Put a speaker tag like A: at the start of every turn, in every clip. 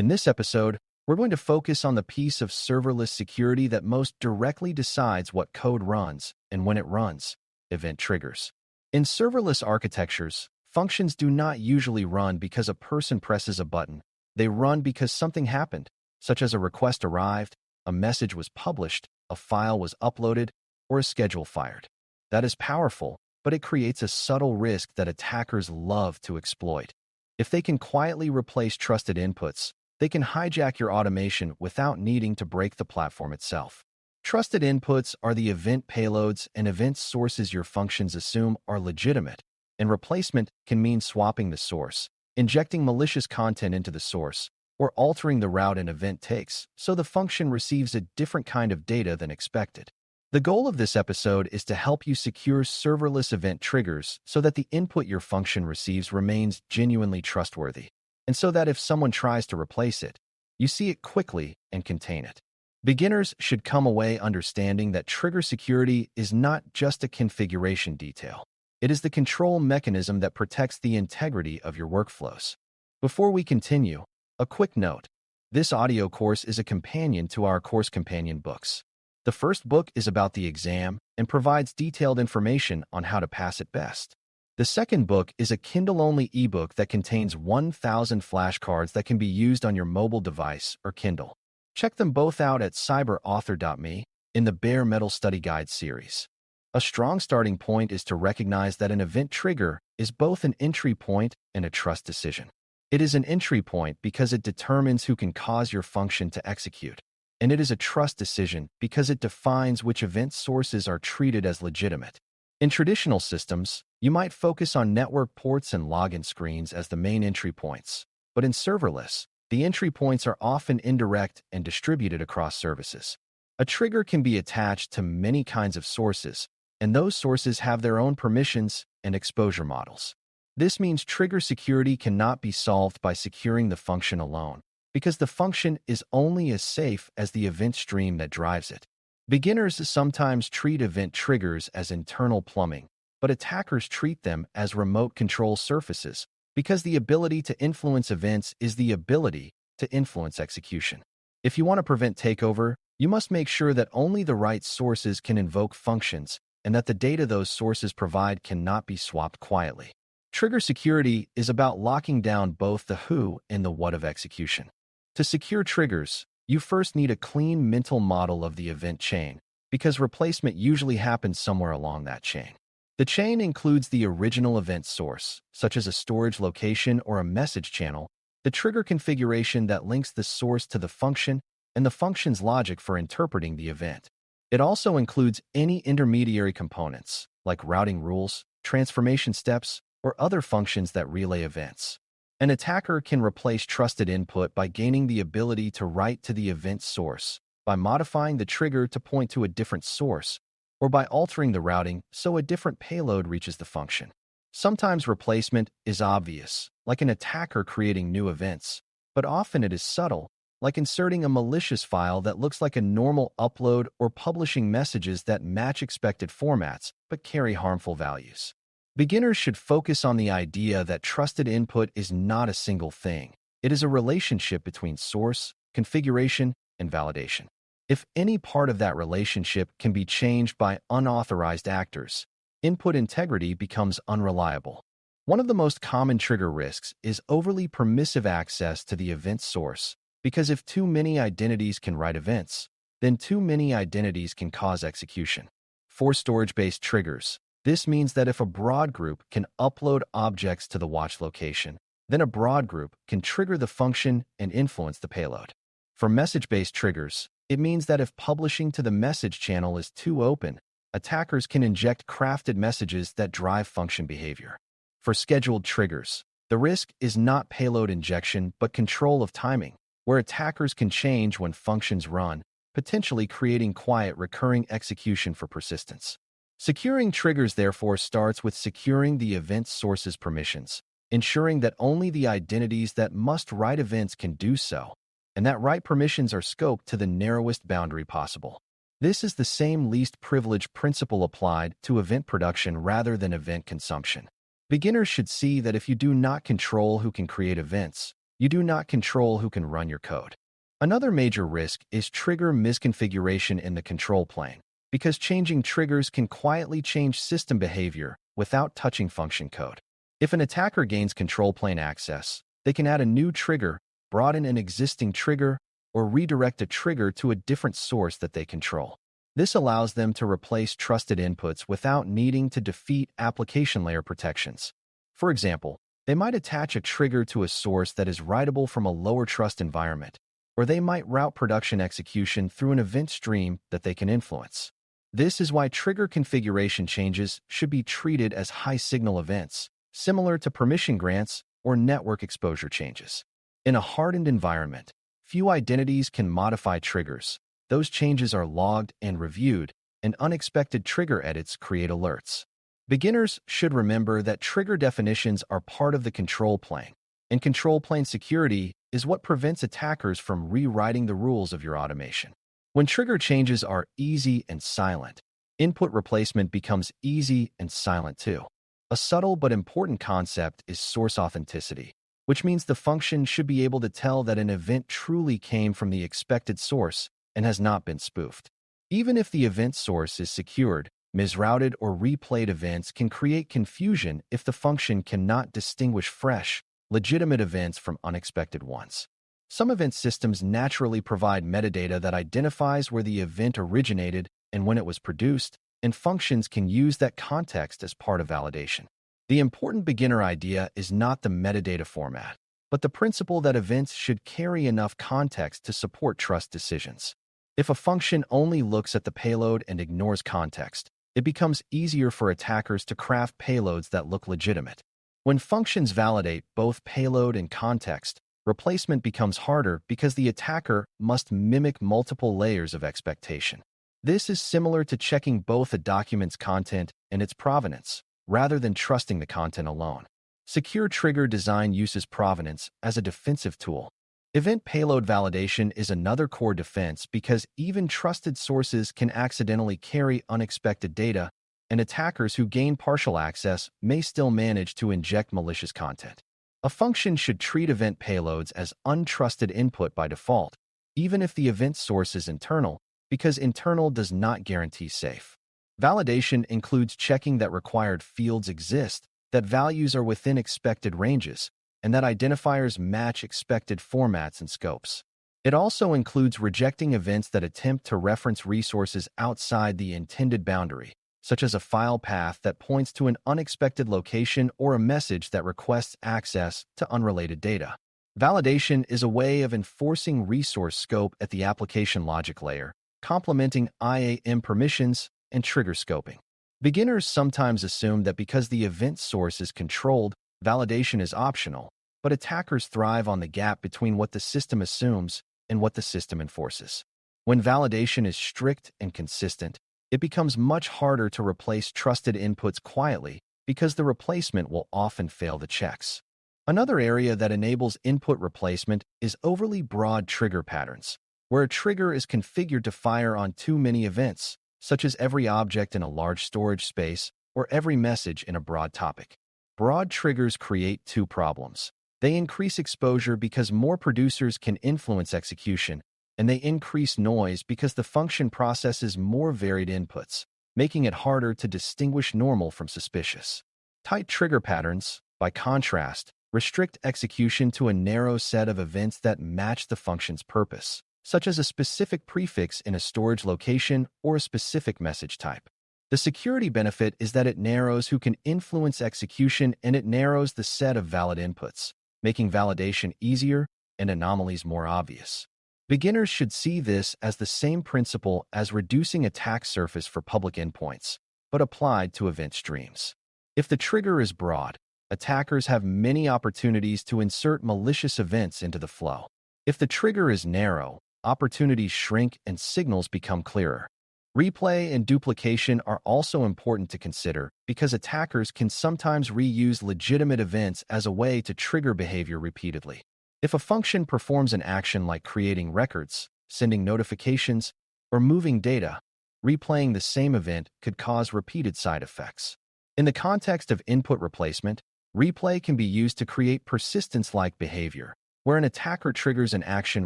A: In this episode, we're going to focus on the piece of serverless security that most directly decides what code runs and when it runs: event triggers. In serverless architectures, functions do not usually run because a person presses a button. They run because something happened, such as a request arrived, a message was published, a file was uploaded, or a schedule fired. That is powerful, but it creates a subtle risk that attackers love to exploit. If they can quietly replace trusted inputs, they can hijack your automation without needing to break the platform itself. Trusted inputs are the event payloads and event sources your functions assume are legitimate, and replacement can mean swapping the source, injecting malicious content into the source, or altering the route an event takes so the function receives a different kind of data than expected. The goal of this episode is to help you secure serverless event triggers so that the input your function receives remains genuinely trustworthy, and so that if someone tries to replace it, you see it quickly and contain it. Beginners should come away understanding that trigger security is not just a configuration detail. It is the control mechanism that protects the integrity of your workflows. Before we continue, a quick note. This audio course is a companion to our course companion books. The first book is about the exam and provides detailed information on how to pass it best. The second book is a Kindle-only ebook that contains 1,000 flashcards that can be used on your mobile device or Kindle. Check them both out at cyber.author.me in the Bare Metal Study Guide series. A strong starting point is to recognize that an event trigger is both an entry point and a trust decision. It is an entry point because it determines who can cause your function to execute, and it is a trust decision because it defines which event sources are treated as legitimate. In traditional systems, you might focus on network ports and login screens as the main entry points, but in serverless, the entry points are often indirect and distributed across services. A trigger can be attached to many kinds of sources, and those sources have their own permissions and exposure models. This means trigger security cannot be solved by securing the function alone, because the function is only as safe as the event stream that drives it. Beginners sometimes treat event triggers as internal plumbing, but attackers treat them as remote control surfaces because the ability to influence events is the ability to influence execution. If you want to prevent takeover, you must make sure that only the right sources can invoke functions and that the data those sources provide cannot be swapped quietly. Trigger security is about locking down both the who and the what of execution. To secure triggers, you first need a clean mental model of the event chain, because replacement usually happens somewhere along that chain. The chain includes the original event source, such as a storage location or a message channel, the trigger configuration that links the source to the function, and the function's logic for interpreting the event. It also includes any intermediary components, like routing rules, transformation steps, or other functions that relay events. An attacker can replace trusted input by gaining the ability to write to the event source, by modifying the trigger to point to a different source, or by altering the routing so a different payload reaches the function. Sometimes replacement is obvious, like an attacker creating new events, but often it is subtle, like inserting a malicious file that looks like a normal upload or publishing messages that match expected formats but carry harmful values. Beginners should focus on the idea that trusted input is not a single thing. It is a relationship between source, configuration, and validation. If any part of that relationship can be changed by unauthorized actors, input integrity becomes unreliable. One of the most common trigger risks is overly permissive access to the event source, because if too many identities can write events, then too many identities can cause execution. For storage-based triggers, this means that if a broad group can upload objects to the watch location, then a broad group can trigger the function and influence the payload. For message-based triggers, it means that if publishing to the message channel is too open, attackers can inject crafted messages that drive function behavior. For scheduled triggers, the risk is not payload injection but control of timing, where attackers can change when functions run, potentially creating quiet recurring execution for persistence. Securing triggers therefore starts with securing the event source's permissions, ensuring that only the identities that must write events can do so, and that write permissions are scoped to the narrowest boundary possible. This is the same least privilege principle applied to event production rather than event consumption. Beginners should see that if you do not control who can create events, You do not control who can run your code. Another major risk is trigger misconfiguration in the control plane, because changing triggers can quietly change system behavior without touching function code. If an attacker gains control plane access, they can add a new trigger, broaden an existing trigger, or redirect a trigger to a different source that they control. This allows them to replace trusted inputs without needing to defeat application layer protections. For example, they might attach a trigger to a source that is writable from a lower trust environment, or they might route production execution through an event stream that they can influence. This is why trigger configuration changes should be treated as high-signal events, similar to permission grants or network exposure changes. In a hardened environment, few identities can modify triggers. Those changes are logged and reviewed, and unexpected trigger edits create alerts. Beginners should remember that trigger definitions are part of the control plane, and control plane security is what prevents attackers from rewriting the rules of your automation. When trigger changes are easy and silent, input replacement becomes easy and silent too. A subtle but important concept is source authenticity, which means the function should be able to tell that an event truly came from the expected source and has not been spoofed. Even if the event source is secured, misrouted or replayed events can create confusion if the function cannot distinguish fresh, legitimate events from unexpected ones. Some event systems naturally provide metadata that identifies where the event originated and when it was produced, and functions can use that context as part of validation. The important beginner idea is not the metadata format, but the principle that events should carry enough context to support trust decisions. If a function only looks at the payload and ignores context, it becomes easier for attackers to craft payloads that look legitimate. When functions validate both payload and context, replacement becomes harder because the attacker must mimic multiple layers of expectation. This is similar to checking both a document's content and its provenance, rather than trusting the content alone. Secure trigger design uses provenance as a defensive tool. Event payload validation is another core defense because even trusted sources can accidentally carry unexpected data, and attackers who gain partial access may still manage to inject malicious content. A function should treat event payloads as untrusted input by default, even if the event source is internal, because internal does not guarantee safe. Validation includes checking that required fields exist, that values are within expected ranges, and that identifiers match expected formats and scopes. It also includes rejecting events that attempt to reference resources outside the intended boundary, such as a file path that points to an unexpected location or a message that requests access to unrelated data. Validation is a way of enforcing resource scope at the application logic layer, complementing IAM permissions and trigger scoping. Beginners sometimes assume that because the event source is controlled, validation is optional, but attackers thrive on the gap between what the system assumes and what the system enforces. When validation is strict and consistent, it becomes much harder to replace trusted inputs quietly because the replacement will often fail the checks. Another area that enables input replacement is overly broad trigger patterns, where a trigger is configured to fire on too many events, such as every object in a large storage space or every message in a broad topic. Broad triggers create two problems. They increase exposure because more producers can influence execution, and they increase noise because the function processes more varied inputs, making it harder to distinguish normal from suspicious. Tight trigger patterns, by contrast, restrict execution to a narrow set of events that match the function's purpose, such as a specific prefix in a storage location or a specific message type. The security benefit is that it narrows who can influence execution and it narrows the set of valid inputs, making validation easier and anomalies more obvious. Beginners should see this as the same principle as reducing attack surface for public endpoints, but applied to event streams. If the trigger is broad, attackers have many opportunities to insert malicious events into the flow. If the trigger is narrow, opportunities shrink and signals become clearer. Replay and duplication are also important to consider because attackers can sometimes reuse legitimate events as a way to trigger behavior repeatedly. If a function performs an action like creating records, sending notifications, or moving data, replaying the same event could cause repeated side effects. In the context of input replacement, replay can be used to create persistence-like behavior, where an attacker triggers an action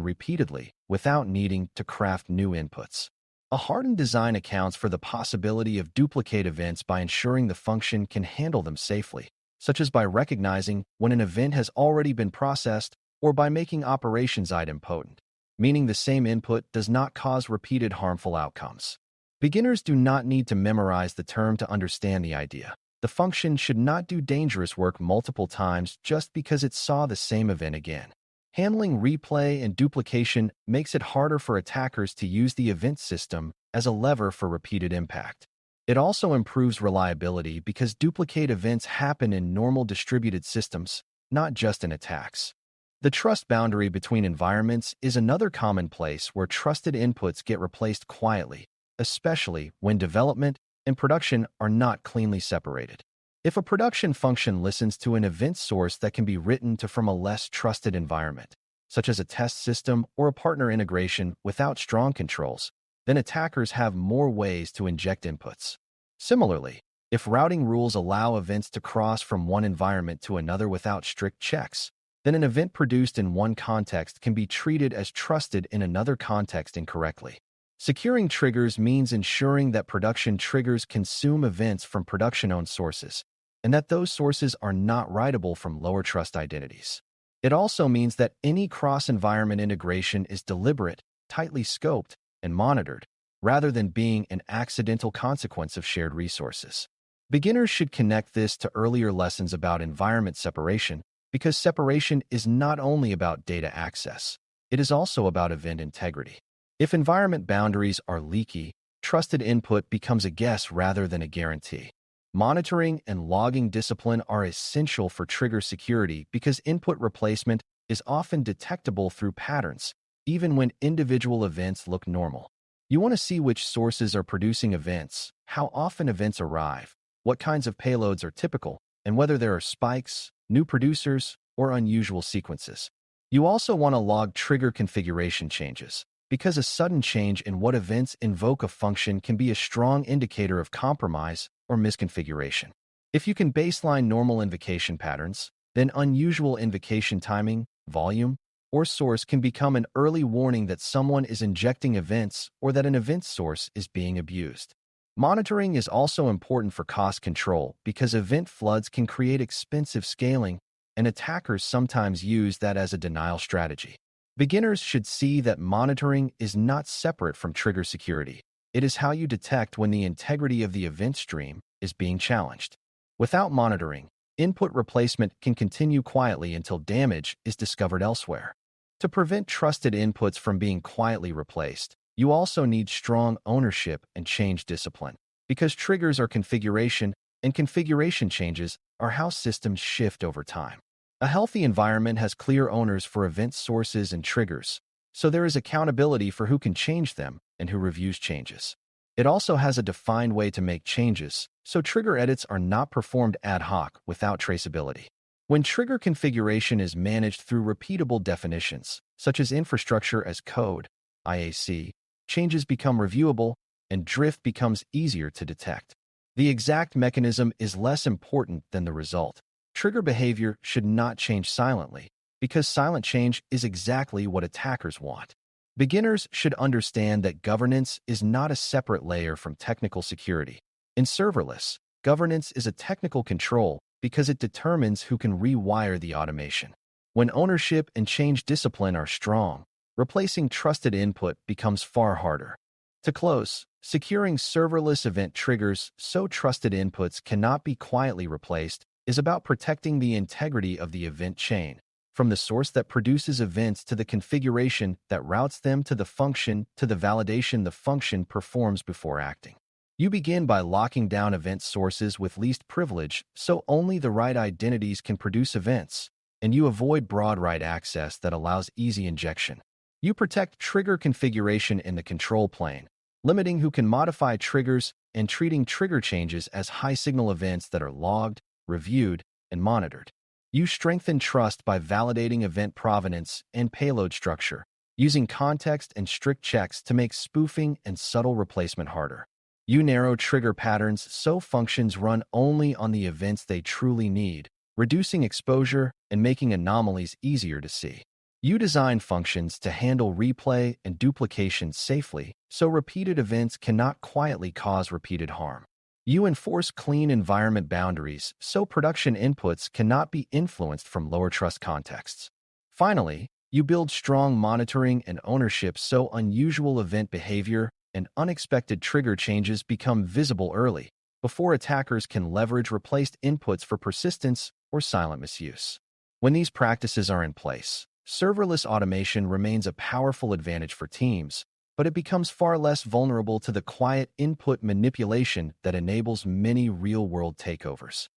A: repeatedly without needing to craft new inputs. A hardened design accounts for the possibility of duplicate events by ensuring the function can handle them safely, such as by recognizing when an event has already been processed or by making operations idempotent, meaning the same input does not cause repeated harmful outcomes. Beginners do not need to memorize the term to understand the idea. The function should not do dangerous work multiple times just because it saw the same event again. Handling replay and duplication makes it harder for attackers to use the event system as a lever for repeated impact. It also improves reliability because duplicate events happen in normal distributed systems, not just in attacks. The trust boundary between environments is another common place where trusted inputs get replaced quietly, especially when development and production are not cleanly separated. If a production function listens to an event source that can be written to from a less trusted environment, such as a test system or a partner integration without strong controls, then attackers have more ways to inject inputs. Similarly, if routing rules allow events to cross from one environment to another without strict checks, then an event produced in one context can be treated as trusted in another context incorrectly. Securing triggers means ensuring that production triggers consume events from production-owned sources, and that those sources are not writable from lower trust identities. It also means that any cross-environment integration is deliberate, tightly scoped, and monitored, rather than being an accidental consequence of shared resources. Beginners should connect this to earlier lessons about environment separation, because separation is not only about data access, it is also about event integrity. If environment boundaries are leaky, trusted input becomes a guess rather than a guarantee. Monitoring and logging discipline are essential for trigger security because input replacement is often detectable through patterns, even when individual events look normal. You want to see which sources are producing events, how often events arrive, what kinds of payloads are typical, and whether there are spikes, new producers, or unusual sequences. You also want to log trigger configuration changes, because a sudden change in what events invoke a function can be a strong indicator of compromise or misconfiguration. If you can baseline normal invocation patterns, then unusual invocation timing, volume, or source can become an early warning that someone is injecting events or that an event source is being abused. Monitoring is also important for cost control because event floods can create expensive scaling, and attackers sometimes use that as a denial strategy. Beginners should see that monitoring is not separate from trigger security. It is how you detect when the integrity of the event stream is being challenged. Without monitoring, input replacement can continue quietly until damage is discovered elsewhere. To prevent trusted inputs from being quietly replaced, you also need strong ownership and change discipline, because triggers are configuration, and configuration changes are how systems shift over time. A healthy environment has clear owners for event sources and triggers, so there is accountability for who can change them and who reviews changes. It also has a defined way to make changes, so trigger edits are not performed ad hoc without traceability. When trigger configuration is managed through repeatable definitions, such as infrastructure as code, IAC, changes become reviewable, and drift becomes easier to detect. The exact mechanism is less important than the result. Trigger behavior should not change silently, because silent change is exactly what attackers want. Beginners should understand that governance is not a separate layer from technical security. In serverless, governance is a technical control because it determines who can rewire the automation. When ownership and change discipline are strong, replacing trusted input becomes far harder. To close, securing serverless event triggers so trusted inputs cannot be quietly replaced is about protecting the integrity of the event chain, from the source that produces events to the configuration that routes them to the function to the validation the function performs before acting. You begin by locking down event sources with least privilege so only the right identities can produce events, and you avoid broad write access that allows easy injection. You protect trigger configuration in the control plane, limiting who can modify triggers and treating trigger changes as high-signal events that are logged, reviewed, and monitored. You strengthen trust by validating event provenance and payload structure, using context and strict checks to make spoofing and subtle replacement harder. You narrow trigger patterns so functions run only on the events they truly need, reducing exposure and making anomalies easier to see. You design functions to handle replay and duplication safely, so repeated events cannot quietly cause repeated harm. You enforce clean environment boundaries, so production inputs cannot be influenced from lower trust contexts. Finally, you build strong monitoring and ownership so unusual event behavior and unexpected trigger changes become visible early, before attackers can leverage replaced inputs for persistence or silent misuse. When these practices are in place, serverless automation remains a powerful advantage for teams, but it becomes far less vulnerable to the quiet input manipulation that enables many real-world takeovers.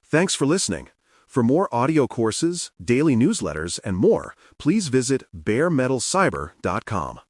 B: Thanks for listening. For more audio courses, daily newsletters, and more, please visit baremetalcyber.com.